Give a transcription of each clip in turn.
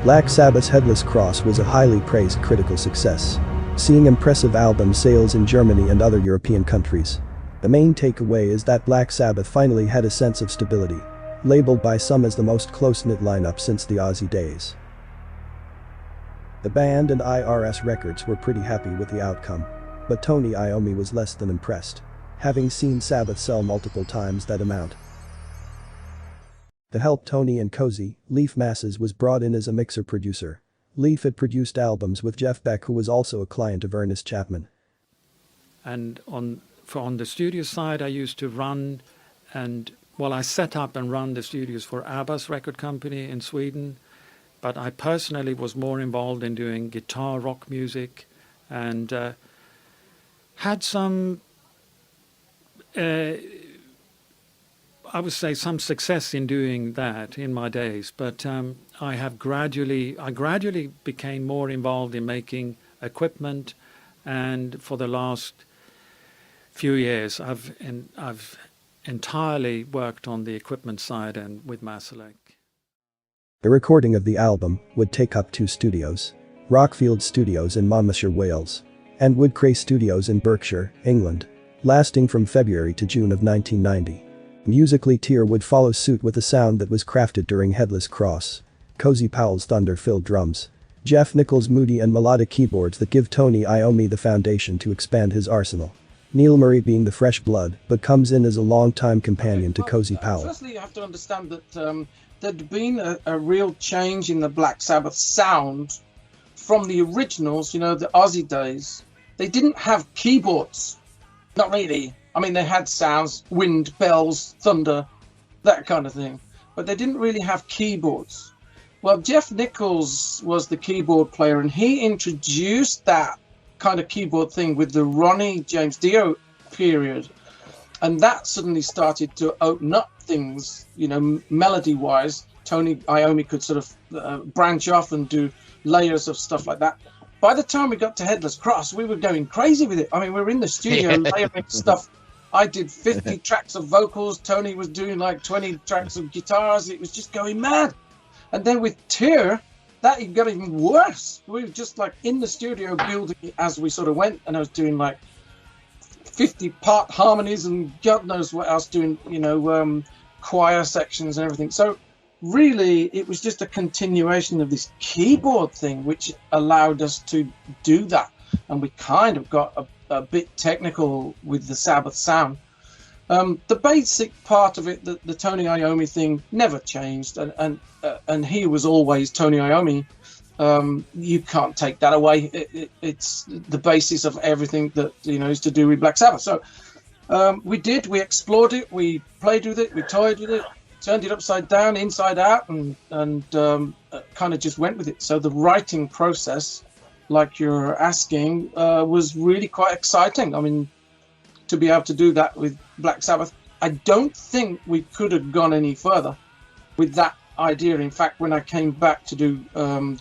Black Sabbath's Headless Cross was a highly praised critical success, seeing impressive album sales in Germany and other European countries. The main takeaway is that Black Sabbath finally had a sense of stability, labeled by some as the most close-knit lineup since the Ozzy days. The band and IRS Records were pretty happy with the outcome, but Tony Iommi was less than impressed, having seen Sabbath sell multiple times that amount. To help Tony and Cozy, Leif Masses was brought in as a mixer-producer. Leif had produced albums with Jeff Beck, who was also a client of Ernest Chapman. And on the studio side, I used to run I set up and run the studios for ABBA's record company in Sweden, but I personally was more involved in doing guitar rock music and had some I would say some success in doing that in my days, but I gradually became more involved in making equipment, and for the last few years I've entirely worked on the equipment side and with Masalek. The recording of the album would take up 2 studios, Rockfield Studios in Monmouthshire, Wales, and Woodcray Studios in Berkshire, England, lasting from February to June of 1990. Musically, Tyr would follow suit with a sound that was crafted during Headless Cross. Cozy Powell's thunder-filled drums, Jeff Nichols' moody and melodic keyboards that give Tony Iommi the foundation to expand his arsenal. Neil Murray being the fresh blood, but comes in as a long-time companion to Cozy Powell. Firstly, you have to understand that there'd been a real change in the Black Sabbath sound from the originals, the Ozzy days. They didn't have keyboards. Not really. I mean, they had sounds, wind, bells, thunder, that kind of thing. But they didn't really have keyboards. Well, Jeff Nichols was the keyboard player, and he introduced that kind of keyboard thing with the Ronnie James Dio period. And that suddenly started to open up things, melody-wise. Tony Iommi could sort of branch off and do layers of stuff like that. By the time we got to Headless Cross, we were going crazy with it. I mean, we were in the studio layering stuff. I did 50 tracks of vocals. Tony was doing like 20 tracks of guitars. It was just going mad. And then with Tyr, that got even worse. We were just like in the studio building it as we sort of went. And I was doing like 50-part harmonies and God knows what else, doing, choir sections and everything. So really, it was just a continuation of this keyboard thing, which allowed us to do that. And we kind of got a bit technical with the Sabbath sound. The basic part of it, the Tony Iommi thing, never changed, and he was always Tony Iommi. You can't take that away. It's the basis of everything that is to do with Black Sabbath. So we explored it, we played with it, we toyed with it, turned it upside down, inside out, and kind of just went with it. So the writing process, like you're asking, was really quite exciting. I mean, to be able to do that with Black Sabbath, I don't think we could have gone any further with that idea. In fact, when I came back to do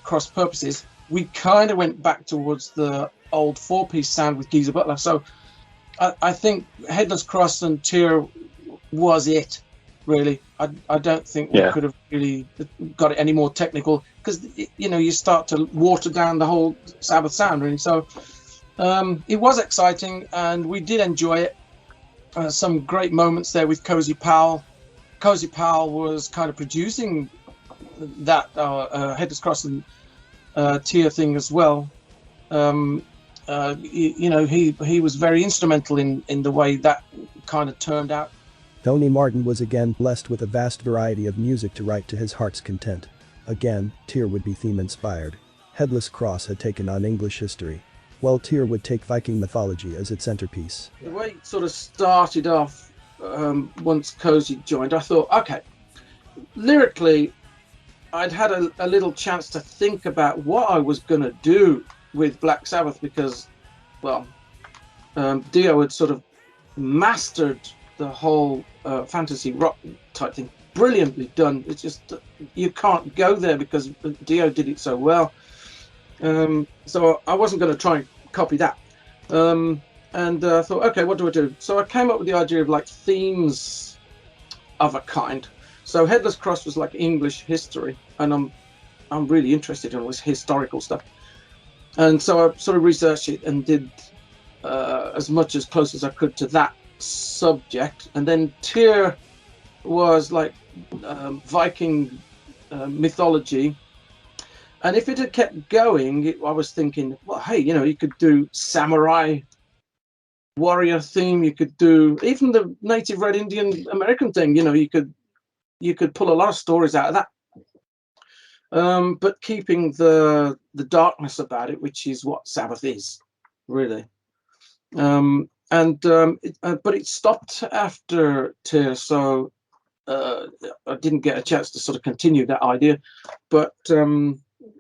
Cross Purposes, we kind of went back towards the old 4-piece sound with Geezer Butler. So I think Headless Cross and Tyr was it, really. I don't think we could have really got it any more technical, because you start to water down the whole Sabbath sound, really. So it was exciting, and we did enjoy it. Some great moments there with Cozy Powell. Cozy Powell was kind of producing that Headless Cross and Tyr thing as well. He was very instrumental in the way that kind of turned out. Tony Martin was again blessed with a vast variety of music to write to his heart's content. Again, Tyr would be theme-inspired. Headless Cross had taken on English history, while Tyr would take Viking mythology as its centerpiece. The way it sort of started off, once Cozy joined, I thought, okay, lyrically, I'd had a little chance to think about what I was going to do with Black Sabbath, because, well, Dio had sort of mastered the whole fantasy rock type thing. Brilliantly done. It's just, you can't go there because Dio did it so well. So I wasn't going to try and copy that. And I thought, okay, what do I do? So I came up with the idea of like themes of a kind. So Headless Cross was like English history, and I'm really interested in all this historical stuff. And so I sort of researched it and did as much as close as I could to that subject. And then Tyr was like Viking mythology. And if it had kept going, I was thinking, well, hey, you could do samurai warrior theme. You could do even the native Red Indian American thing. You could pull a lot of stories out of that. But keeping the darkness about it, which is what Sabbath is, really. But it stopped after Tyr, so I didn't get a chance to sort of continue that idea. But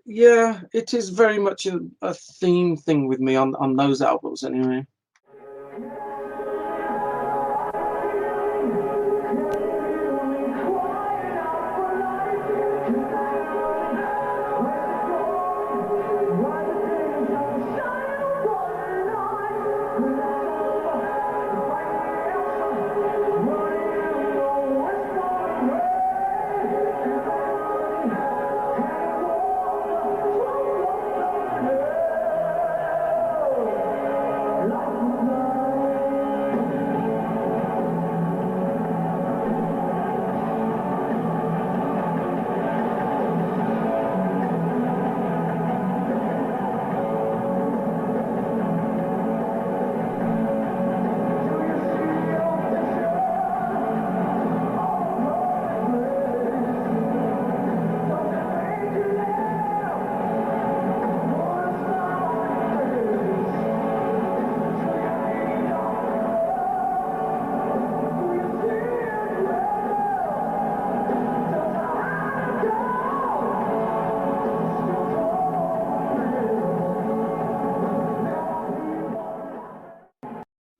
yeah, it is very much a theme thing with me on those albums, anyway.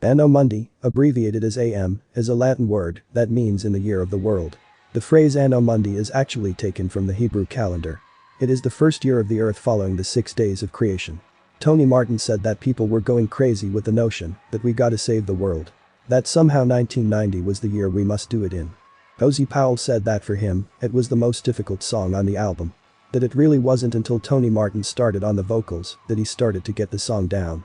Anno Mundi, abbreviated as AM, is a Latin word that means in the year of the world. The phrase Anno Mundi is actually taken from the Hebrew calendar. It is the first year of the earth following the 6 days of creation. Tony Martin said that people were going crazy with the notion that we gotta save the world. That somehow 1990 was the year we must do it in. Ozzy Powell said that for him, it was the most difficult song on the album. That it really wasn't until Tony Martin started on the vocals that he started to get the song down.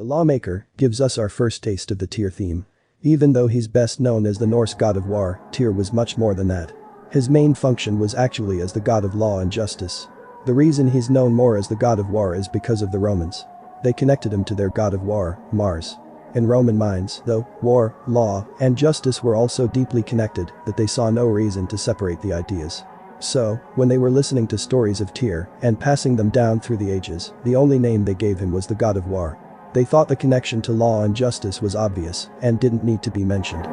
The Lawmaker gives us our first taste of the Tyr theme. Even though he's best known as the Norse god of war, Tyr was much more than that. His main function was actually as the god of law and justice. The reason he's known more as the god of war is because of the Romans. They connected him to their god of war, Mars. In Roman minds, though, war, law, and justice were also deeply connected that they saw no reason to separate the ideas. So, when they were listening to stories of Tyr and passing them down through the ages, the only name they gave him was the god of war. They thought the connection to law and justice was obvious and didn't need to be mentioned.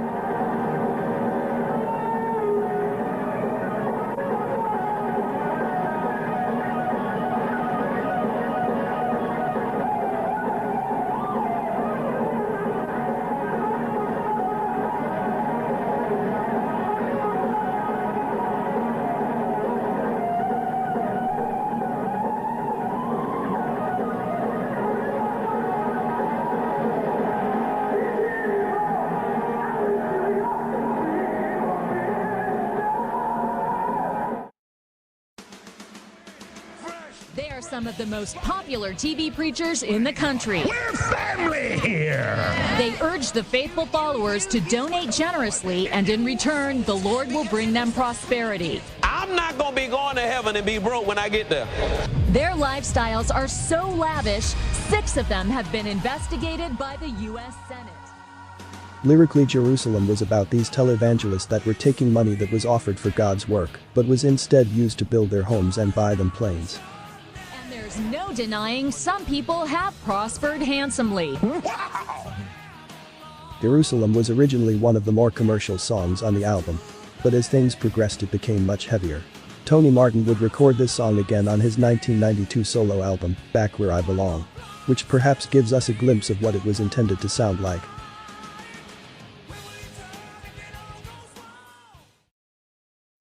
some of the most popular TV preachers in the country. We're family here! They urge the faithful followers to donate generously, and in return, the Lord will bring them prosperity. I'm not going to be going to heaven and be broke when I get there. Their lifestyles are so lavish, 6 of them have been investigated by the U.S. Senate. Lyrically, Jerusalem was about these televangelists that were taking money that was offered for God's work, but was instead used to build their homes and buy them planes. And there's no denying some people have prospered handsomely. Wow! Jerusalem was originally one of the more commercial songs on the album, but as things progressed it became much heavier. Tony Martin would record this song again on his 1992 solo album, Back Where I Belong, which perhaps gives us a glimpse of what it was intended to sound like.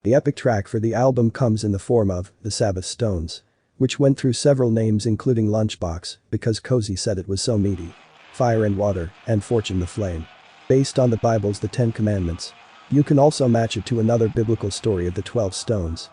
The epic track for the album comes in the form of The Sabbath Stones, which went through several names including Lunchbox, because Cozy said it was so meaty, Fire and Water, and Fortune the Flame. Based on the Bible's The Ten Commandments. You can also match it to another biblical story of the 12 stones.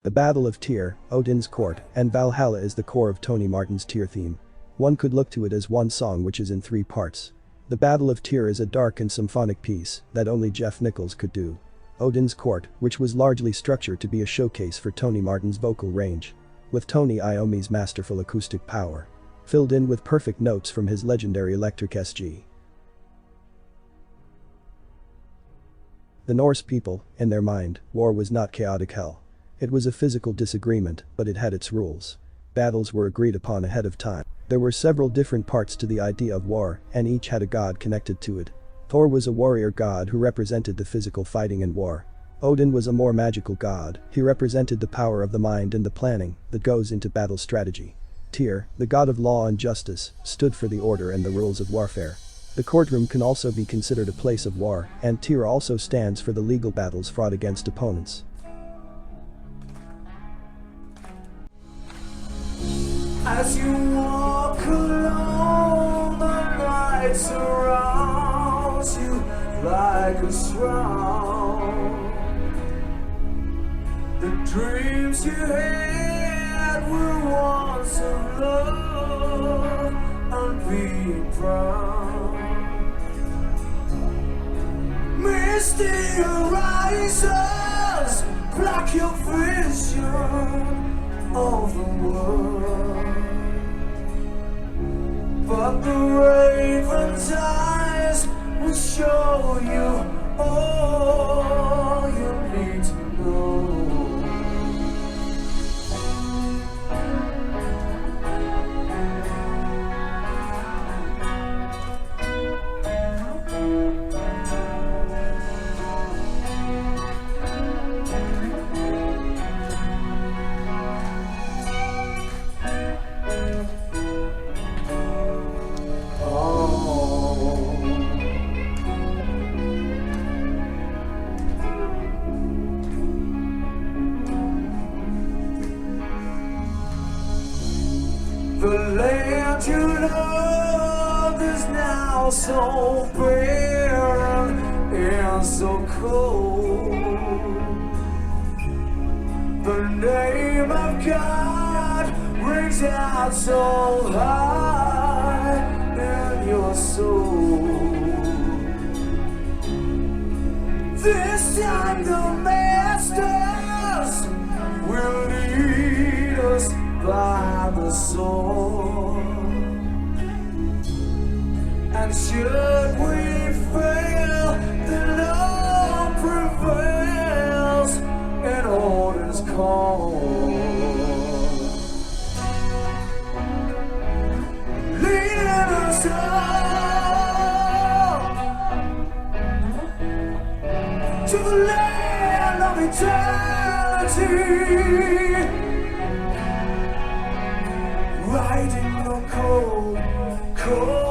The Battle of Tyr, Odin's Court, and Valhalla is the core of Tony Martin's Tyr theme. One could look to it as one song which is in 3 parts. The Battle of Tyr is a dark and symphonic piece that only Jeff Nichols could do. Odin's Court, which was largely structured to be a showcase for Tony Martin's vocal range, with Tony Iommi's masterful acoustic power, filled in with perfect notes from his legendary electric SG. The Norse people, in their mind, war was not chaotic hell. It was a physical disagreement, but it had its rules. Battles were agreed upon ahead of time. There were several different parts to the idea of war, and each had a god connected to it. Thor was a warrior god who represented the physical fighting in war. Odin was a more magical god, he represented the power of the mind and the planning that goes into battle strategy. Tyr, the god of law and justice, stood for the order and the rules of warfare. The courtroom can also be considered a place of war, and Tyr also stands for the legal battles fought against opponents. As you walk alone, the night surrounds you like a shroud. The dreams you had were once of love and being proud. Misty horizons block your vision of the world. But the raven's eyes will show you all you need to know. The land you loved is now so barren and so cold. The name of God rings out so high in your soul. This time the message And should we fail, the law prevails and orders call. Leading us all to the land of eternity, riding the cold, cold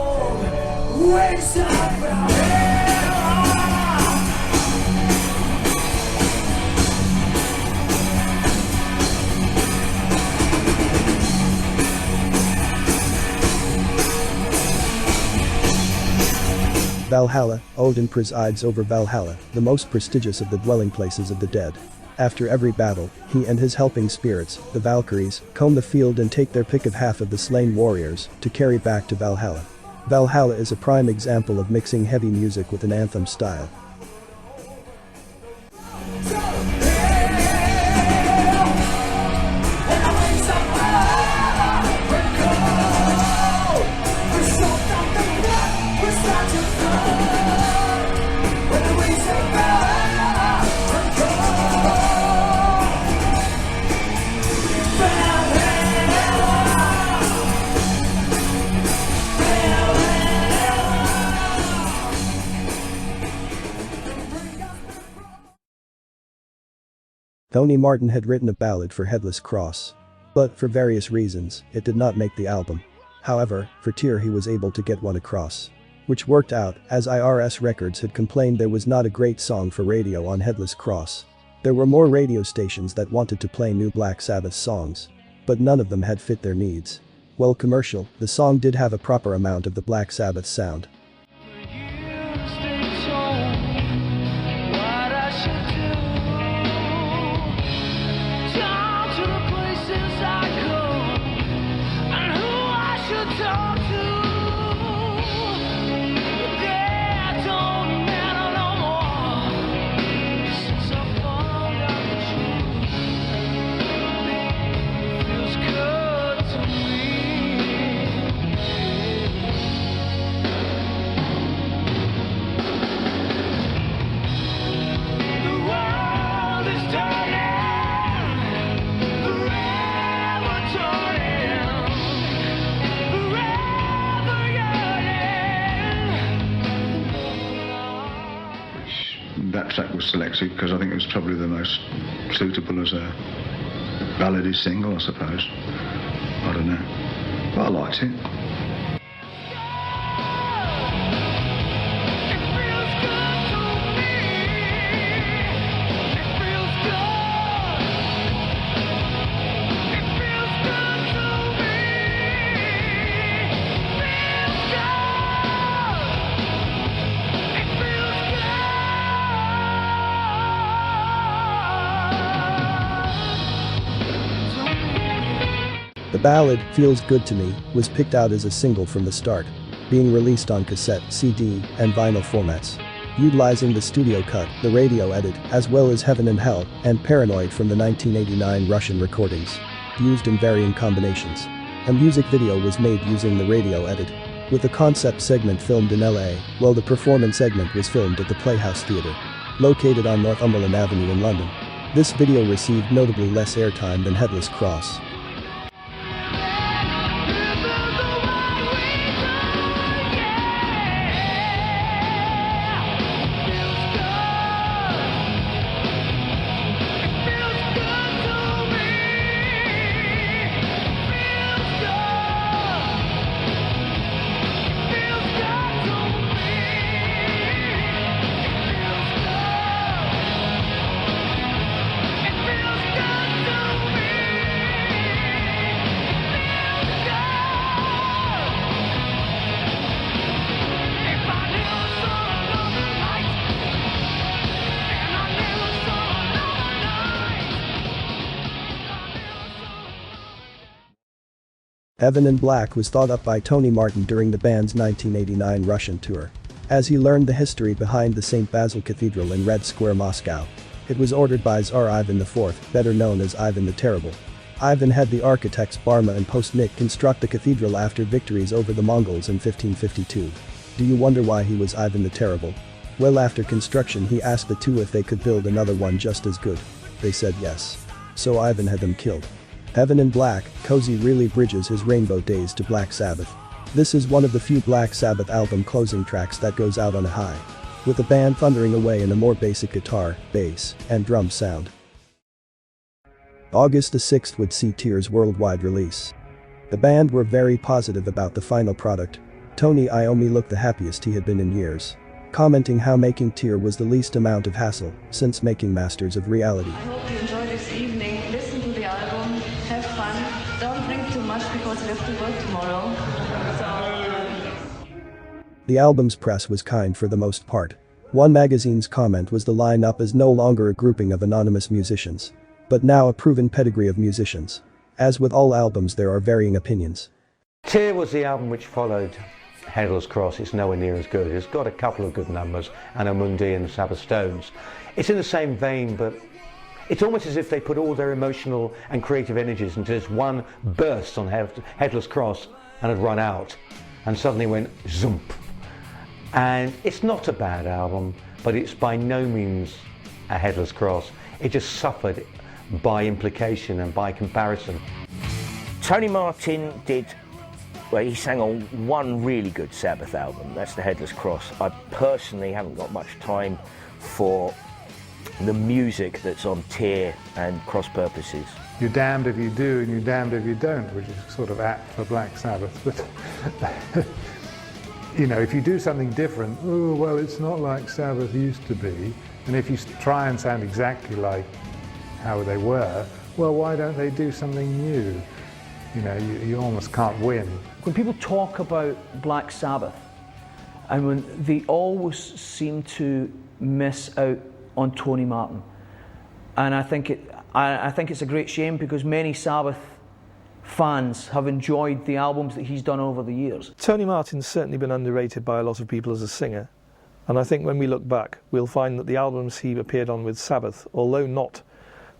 waves of Valhalla. Valhalla, Odin presides over Valhalla, the most prestigious of the dwelling places of the dead. After every battle, he and his helping spirits, the Valkyries, comb the field and take their pick of half of the slain warriors to carry back to Valhalla. Valhalla is a prime example of mixing heavy music with an anthem style. Tony Martin had written a ballad for Headless Cross. But, for various reasons, it did not make the album. However, for Tyr he was able to get one across. Which worked out, as IRS Records had complained there was not a great song for radio on Headless Cross. There were more radio stations that wanted to play new Black Sabbath songs. But none of them had fit their needs. While commercial, the song did have a proper amount of the Black Sabbath sound. That track was selected because I think it was probably the most suitable as a ballady single, I suppose. I don't know. But I liked it. The ballad, Feels Good to Me, was picked out as a single from the start, being released on cassette, CD, and vinyl formats. Utilizing the studio cut, the radio edit, as well as Heaven and Hell, and Paranoid from the 1989 Russian recordings, used in varying combinations. A music video was made using the radio edit, with the concept segment filmed in LA, while the performance segment was filmed at the Playhouse Theatre, located on Northumberland Avenue in London. This video received notably less airtime than Headless Cross. Heaven in Black was thought up by Tony Martin during the band's 1989 Russian tour. As he learned the history behind the St. Basil Cathedral in Red Square, Moscow. It was ordered by Tsar Ivan IV, better known as Ivan the Terrible. Ivan had the architects Barma and Postnik construct the cathedral after victories over the Mongols in 1552. Do you wonder why he was Ivan the Terrible? Well, after construction he asked the two if they could build another one just as good. They said yes. So Ivan had them killed. Heaven in Black, Cozy really bridges his Rainbow Days to Black Sabbath. This is one of the few Black Sabbath album closing tracks that goes out on a high, with the band thundering away in a more basic guitar, bass, and drum sound. August the 6th would see Tyr's worldwide release. The band were very positive about the final product. Tony Iommi looked the happiest he had been in years, commenting how making Tyr was the least amount of hassle since making Masters of Reality. I hope you enjoy this evening, listen to the album, have fun, don't drink too much because we have to work tomorrow. The album's press was kind for the most part. One magazine's comment was the lineup is no longer a grouping of anonymous musicians, but now a proven pedigree of musicians. As with all albums, there are varying opinions. Tyr was the album which followed Headless Cross. It's nowhere near as good. It's got a couple of good numbers, Anno, Mundi and Sabbath Stones. It's in the same vein, but it's almost as if they put all their emotional and creative energies into this one burst on Headless Cross and had run out, and suddenly went zoomp. And it's not a bad album, but it's by no means a Headless Cross. It just suffered by implication and by comparison. Tony Martin he sang on one really good Sabbath album, that's the Headless Cross. I personally haven't got much time for the music that's on Tyr and Cross Purposes. You're damned if you do and you're damned if you don't, which is sort of apt for Black Sabbath. But you know, if you do something different, oh, well, it's not like Sabbath used to be. And if you try and sound exactly like how they were, well, why don't they do something new? You know, you almost can't win. When people talk about Black Sabbath, and when they always seem to miss out on Tony Martin, and I think it's a great shame because many Sabbath fans have enjoyed the albums that he's done over the years. Tony Martin's certainly been underrated by a lot of people as a singer, and I think when we look back, we'll find that the albums he appeared on with Sabbath, although not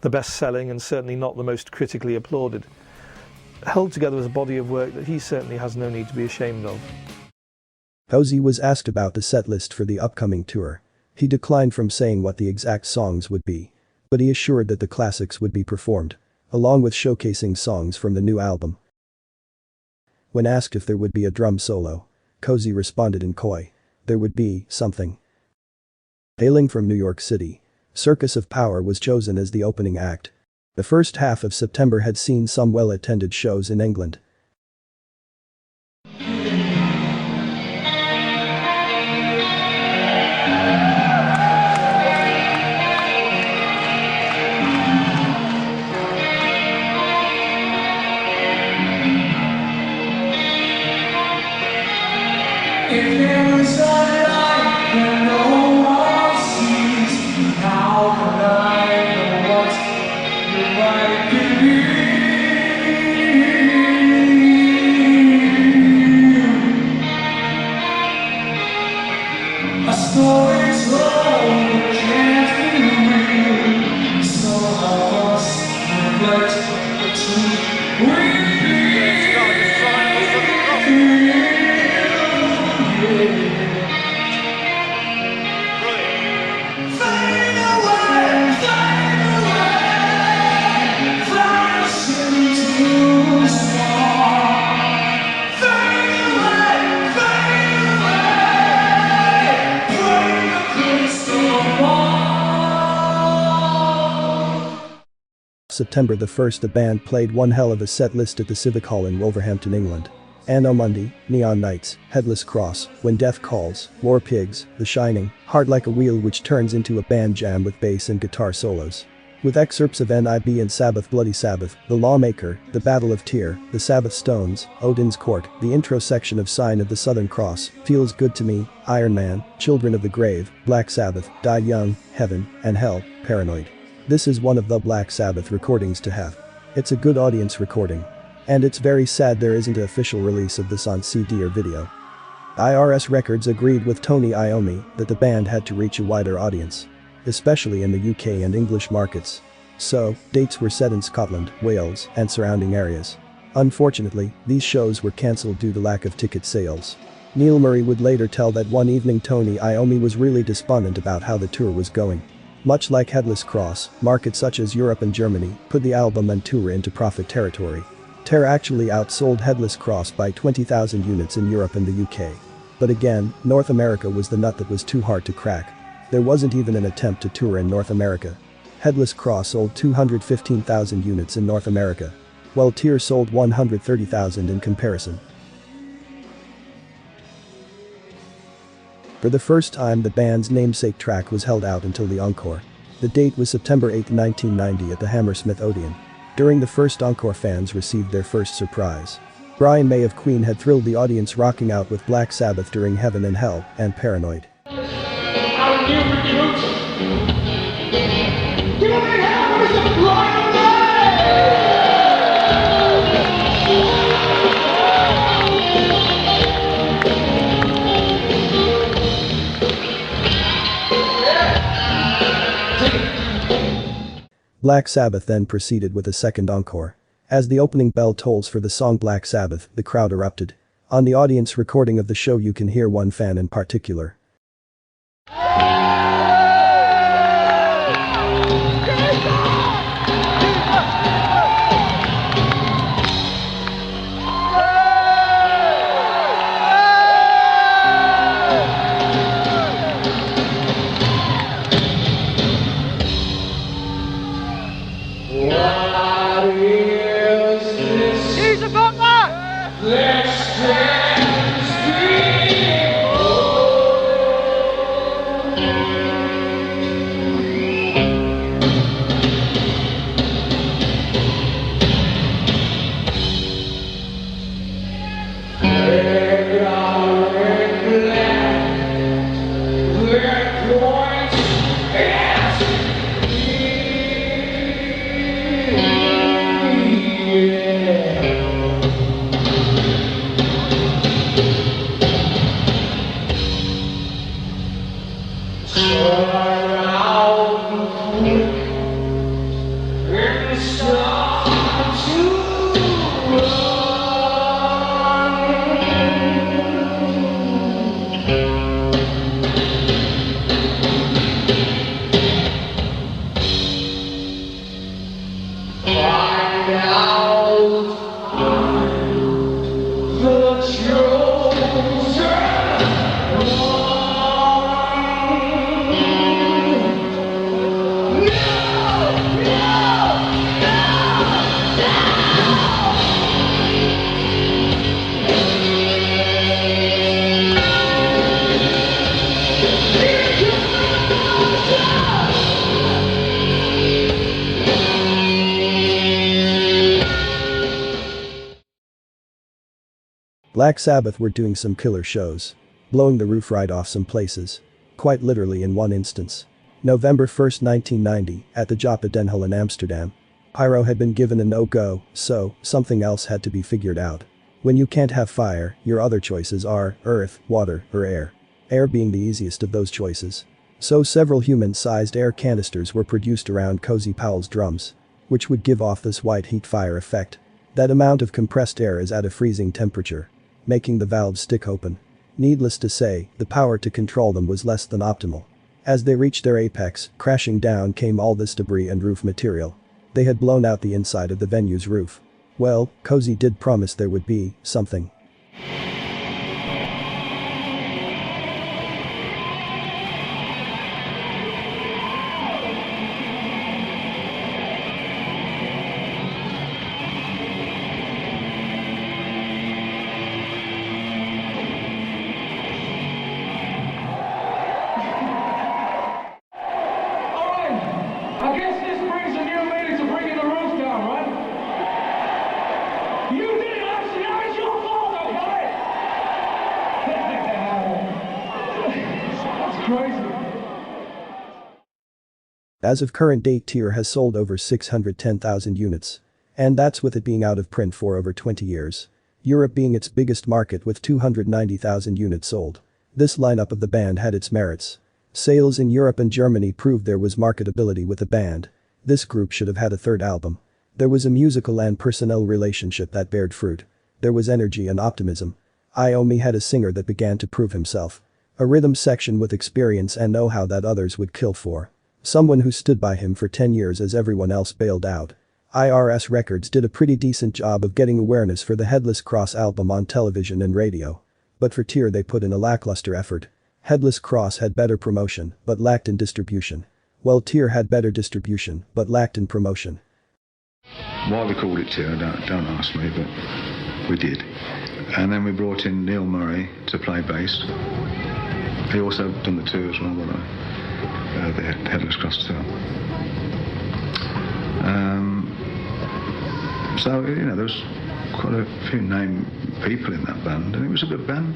the best-selling and certainly not the most critically applauded, held together as a body of work that he certainly has no need to be ashamed of. Cozy was asked about the set list for the upcoming tour. He declined from saying what the exact songs would be, but he assured that the classics would be performed, along with showcasing songs from the new album. When asked if there would be a drum solo, Cozy responded in coy, "There would be something." Hailing from New York City, Circus of Power was chosen as the opening act. The first half of September had seen some well-attended shows in England. If there is a light that no one sees, how can I know what the light can be? A story's wrong, it can't be real, so I must reflect the truth within. September the 1st, the band played one hell of a set list at the Civic Hall in Wolverhampton, England. Anno Mundi, Neon Nights, Headless Cross, When Death Calls, War Pigs, The Shining, Heart Like a Wheel, which turns into a band jam with bass and guitar solos. With excerpts of NIB and Sabbath, Bloody Sabbath, The Lawmaker, The Battle of Tyr, The Sabbath Stones, Odin's Court, the intro section of Sign of the Southern Cross, Feels Good to Me, Iron Man, Children of the Grave, Black Sabbath, Die Young, Heaven, and Hell, Paranoid. This is one of the Black Sabbath recordings to have. It's a good audience recording. And it's very sad there isn't an official release of this on CD or video. IRS Records agreed with Tony Iommi that the band had to reach a wider audience, especially in the UK and English markets. So, dates were set in Scotland, Wales, and surrounding areas. Unfortunately, these shows were cancelled due to lack of ticket sales. Neil Murray would later tell that one evening Tony Iommi was really despondent about how the tour was going. Much like Headless Cross, markets such as Europe and Germany put the album and tour into profit territory. Tyr actually outsold Headless Cross by 20,000 units in Europe and the UK. But again, North America was the nut that was too hard to crack. There wasn't even an attempt to tour in North America. Headless Cross sold 215,000 units in North America, while Tyr sold 130,000 in comparison. For the first time, the band's namesake track was held out until the encore. The date was September 8, 1990 at the Hammersmith Odeon. During the first encore, fans received their first surprise. Brian May of Queen had thrilled the audience, rocking out with Black Sabbath during Heaven and Hell and Paranoid. Our new recruits. Give a big hand for Mr. Brian May! Black Sabbath then proceeded with a second encore. As the opening bell tolls for the song Black Sabbath, the crowd erupted. On the audience recording of the show, you can hear one fan in particular. Black Sabbath were doing some killer shows. Blowing the roof right off some places. Quite literally in one instance. November 1, 1990, at the Joppe Den Hall in Amsterdam. Pyro had been given a no-go, so something else had to be figured out. When you can't have fire, your other choices are earth, water, or air. Air being the easiest of those choices. So several human-sized air canisters were produced around Cozy Powell's drums, which would give off this white heat fire effect. That amount of compressed air is at a freezing temperature, making the valves stick open. Needless to say, the power to control them was less than optimal. As they reached their apex, crashing down came all this debris and roof material. They had blown out the inside of the venue's roof. Well, Cozy did promise there would be something. As of current date, Tyr has sold over 610,000 units. And that's with it being out of print for over 20 years. Europe being its biggest market with 290,000 units sold. This lineup of the band had its merits. Sales in Europe and Germany proved there was marketability with the band. This group should have had a third album. There was a musical and personnel relationship that bared fruit. There was energy and optimism. Iommi had a singer that began to prove himself. A rhythm section with experience and know-how that others would kill for. Someone who stood by him for 10 years as everyone else bailed out. IRS Records did a pretty decent job of getting awareness for the Headless Cross album on television and radio. But for Tyr they put in a lackluster effort. Headless Cross had better promotion, but lacked in distribution. Well, Tyr had better distribution, but lacked in promotion. Why we called it Tyr, don't ask me, but we did. And then we brought in Neil Murray to play bass. He also done the tour as well, the Headless Cross tour. So, you know, there was quite a few named people in that band, and it was a good band.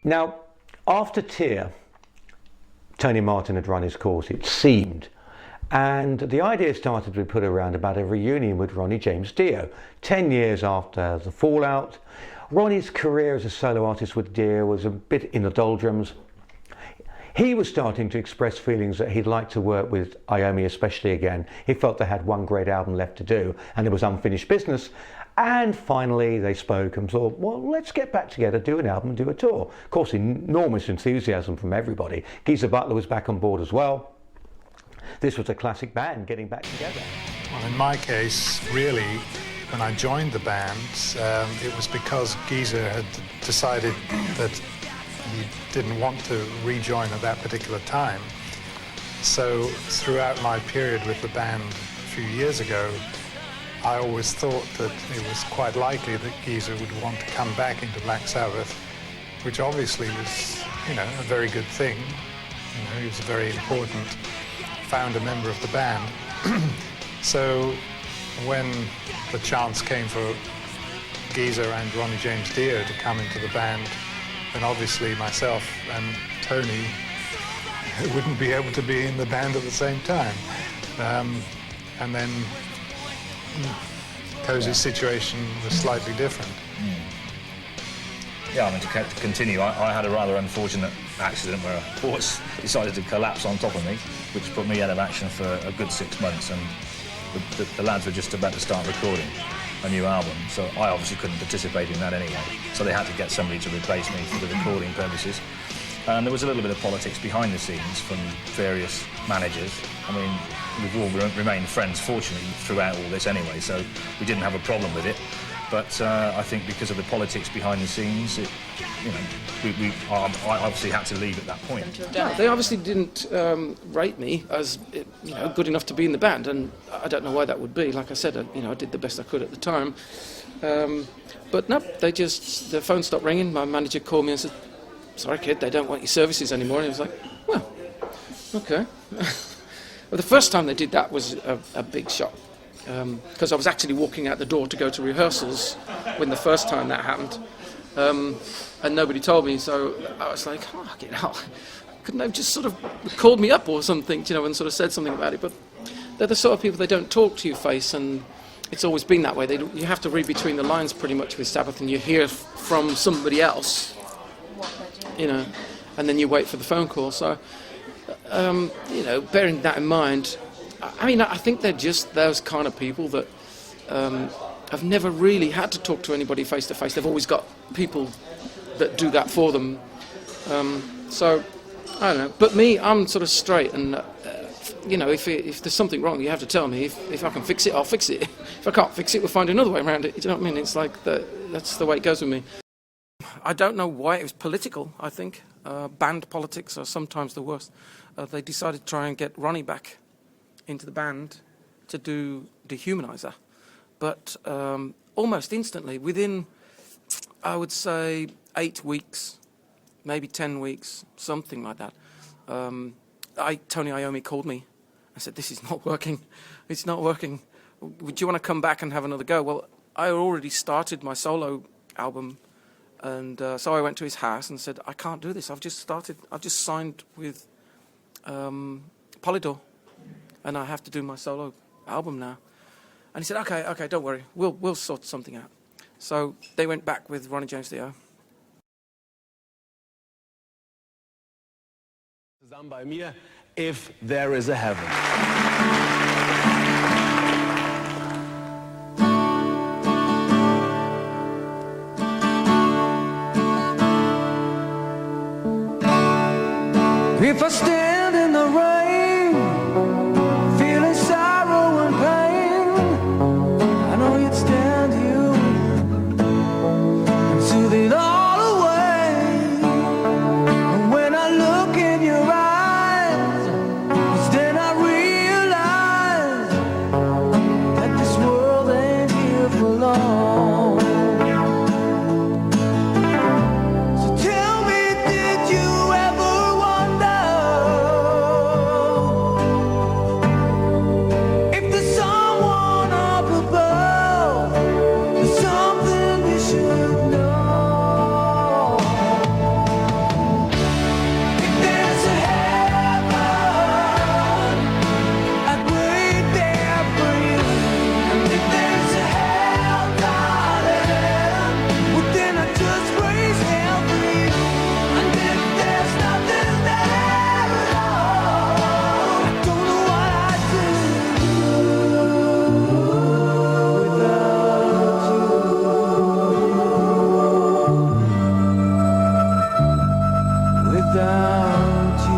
Now, after Tyr, Tony Martin had run his course, it seemed, and the idea started to be put around about a reunion with Ronnie James Dio. 10 years after the fallout, Ronnie's career as a solo artist with Dio was a bit in the doldrums. He was starting to express feelings that he'd like to work with Iommi especially again. He felt they had one great album left to do and it was unfinished business. And finally they spoke and thought, well, let's get back together, do an album and do a tour. Of course, enormous enthusiasm from everybody. Geezer Butler was back on board as well. This was a classic band getting back together. Well, in my case, really, when I joined the band, it was because Geezer had decided that he didn't want to rejoin at that particular time. So throughout my period with the band a few years ago, I always thought that it was quite likely that Geezer would want to come back into Black Sabbath, which obviously was, you know, a very good thing. You know, he was a very important founder member of the band. So when the chance came for Geezer and Ronnie James Dio to come into the band, then obviously myself and Tony wouldn't be able to be in the band at the same time. And then Cozy's situation was slightly different. Yeah, I mean, to continue, I had a rather unfortunate accident where a horse decided to collapse on top of me, which put me out of action for a good 6 months, and the lads were just about to start recording a new album, so I obviously couldn't participate in that anyway, so they had to get somebody to replace me for the recording purposes. And there was a little bit of politics behind the scenes from various managers. I mean, we've all remained friends, fortunately, throughout all this anyway, so we didn't have a problem with it. But I think because of the politics behind the scenes, I obviously had to leave at that point. Yeah, they obviously didn't rate me as good enough to be in the band, and I don't know why that would be. Like I said, I did the best I could at the time. But no, the phone stopped ringing. My manager called me and said, "Sorry, kid, they don't want your services anymore." And I was like, "Well, okay." Well, the first time they did that was a big shock. Because I was actually walking out the door to go to rehearsals when the first time that happened, and nobody told me, so I was like, couldn't they have just sort of called me up or something, and sort of said something about it? But they're the sort of people, they don't talk to your face, and it's always been that way. You have to read between the lines pretty much with Sabbath, and you hear from somebody else, and then you wait for the phone call. So, bearing that in mind, I mean, I think they're just those kind of people that have never really had to talk to anybody face to face. They've always got people that do that for them. So, I don't know. But me, I'm sort of straight, and if there's something wrong, you have to tell me. If I can fix it, I'll fix it. If I can't fix it, we'll find another way around it. You know what I mean? It's like that's the way it goes with me. I don't know why. It was political, I think. Band politics are sometimes the worst. They decided to try and get Ronnie back into the band to do Dehumanizer, but almost instantly, within, I would say, 8 weeks, maybe 10 weeks, something like that, Tony Iommi called me and said, "This is not working, it's not working, would you want to come back and have another go?" Well, I already started my solo album, and so I went to his house and said, "I can't do this, I've just signed with Polydor, and I have to do my solo album now." And he said, okay, don't worry, we'll sort something out. So they went back with Ronnie James Dio. Zusammen bei mir, If There Is a Heaven. If I stand in the rain, feeling sorrow and pain, I know you'd stand here and soothe it all away. And when I look in your eyes, it's then I realize that this world ain't here for long. So tell me, did you ever wonder if there's someone up above, there's something we should know? If there's a heaven, I'd wait there for you. And if there's a hell, darling, well then I'd just raise hell for you. And if there's nothing there at all, I don't know what I'd do without you.